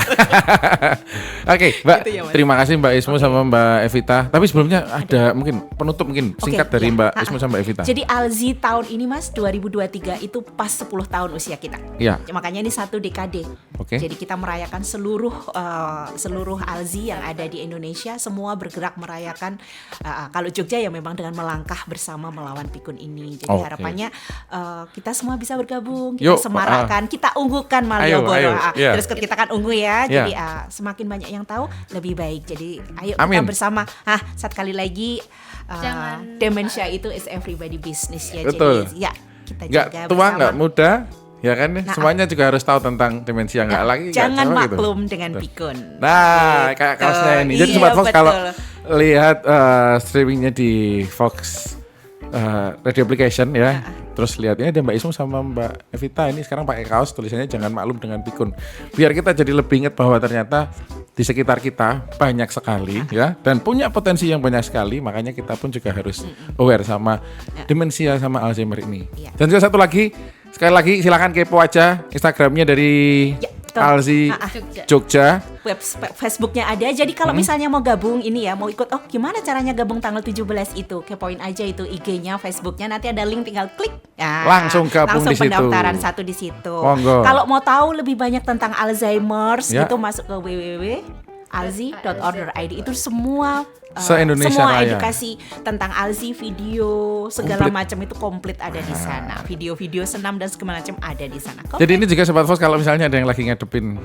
Speaker 1: Oke, Mbak.
Speaker 2: Gitu ya, Mas.
Speaker 1: Terima kasih Mbak Ismu sama Mbak Evita. Tapi sebelumnya ada mungkin penutup mungkin singkat
Speaker 2: Oke,
Speaker 1: dari
Speaker 2: ya.
Speaker 1: Mbak Ismu sama Mbak Evita.
Speaker 2: Jadi Alzi tahun ini Mas 2023 itu pas 10 tahun usia kita.
Speaker 1: Iya.
Speaker 2: Makanya ini 1 dekade.
Speaker 1: Oke.
Speaker 2: Jadi kita merayakan seluruh Alzi yang ada di Indonesia, semua bergerak merayakan kalau Jogja ya memang dengan melangkah bersama melawan pikun ini. Jadi
Speaker 1: Oke.
Speaker 2: harapannya kita semua bisa bergabung, kita
Speaker 1: Yuk,
Speaker 2: semarakkan, kita unggulkan Malioboro.
Speaker 1: Ayo, iya.
Speaker 2: Terus kita kan unggul ya.
Speaker 1: Iya.
Speaker 2: Jadi semakin banyak yang tahu lebih baik. Jadi ayo
Speaker 1: Amin.
Speaker 2: kita bersama. Sekali lagi
Speaker 3: Jangan
Speaker 2: demensia itu is everybody business ya.
Speaker 1: Betul.
Speaker 2: Jadi ya kita
Speaker 1: Nggak
Speaker 2: jaga
Speaker 1: tua,
Speaker 2: bersama.
Speaker 1: nggak muda, ya kan? Semuanya juga harus tahu tentang demensia, nggak lagi. nggak
Speaker 2: Jangan
Speaker 1: sama gitu.
Speaker 2: maklum dengan pikun.
Speaker 1: Nah, kayak
Speaker 2: Gitu.
Speaker 1: kaosnya ini. Jadi
Speaker 2: Iya,
Speaker 1: Sobat Fox
Speaker 2: betul.
Speaker 1: kalau lihat streamingnya di Fox radio application ya, terus lihatnya ada Mbak Ismu sama Mbak Evita ini sekarang pakai kaos tulisannya jangan maklum dengan pikun. Biar kita jadi lebih ingat bahwa ternyata di sekitar kita banyak sekali ya, dan punya potensi yang banyak sekali. Makanya kita pun juga harus aware sama demensia sama Alzheimer ini.
Speaker 2: Iya.
Speaker 1: Dan juga satu lagi, sekali lagi silakan kepo aja Instagramnya dari
Speaker 2: Ya, betul.
Speaker 1: Alzi
Speaker 3: Jogja.
Speaker 1: Jogja.
Speaker 2: Facebooknya ada. Jadi kalau misalnya mau gabung ini ya, mau ikut, gimana caranya gabung tanggal 17 itu? Kepoin aja itu IG-nya, Facebooknya, nanti ada link tinggal klik. Ya,
Speaker 1: Langsung gabung
Speaker 2: langsung
Speaker 1: di situ.
Speaker 2: pendaftaran satu di situ.
Speaker 1: Monggo.
Speaker 2: Kalau mau tahu lebih banyak tentang Alzheimer's
Speaker 1: Ya.
Speaker 2: itu masuk ke www.alzi.org.id. Itu semua
Speaker 1: Se-Indonesia
Speaker 2: semua
Speaker 1: Raya.
Speaker 2: edukasi tentang Alzi, video segala
Speaker 1: Komplit.
Speaker 2: macam itu komplit ada di sana. Video-video senam dan segala macam ada di sana.
Speaker 1: Jadi ini juga Sobat Fox kalau misalnya ada yang lagi ngadepin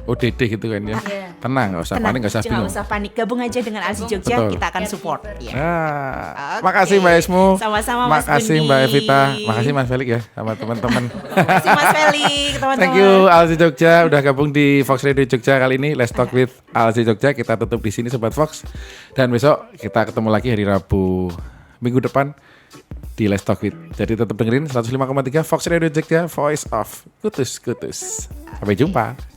Speaker 1: ODD gitu kan ya.
Speaker 3: Iya.
Speaker 1: Tenang, nggak usah panik, nggak usah bingung.
Speaker 2: Nggak usah panik, gabung aja dengan Alzi Jogja,
Speaker 1: Betul.
Speaker 2: kita akan support. Ya.
Speaker 1: Nah,
Speaker 2: Oke.
Speaker 1: makasih Mbak Ismu.
Speaker 2: Sama-sama, Mas
Speaker 1: Makasih
Speaker 2: Gundi.
Speaker 1: Mbak Evita. Makasih Mas Felix ya sama teman-teman.
Speaker 2: Terima kasih Mas Felix, teman-teman.
Speaker 1: Thank you Alzi Jogja udah gabung di Fox Radio Jogja kali ini. Let's Talk with Alzi Jogja. Kita tutup di sini Sobat Fox. Dan besok kita ketemu lagi hari Rabu minggu depan di Let's Talk with. Jadi tetap dengerin 105,3 Fox Radio Jogja, Voice of Kutus. Sampai jumpa.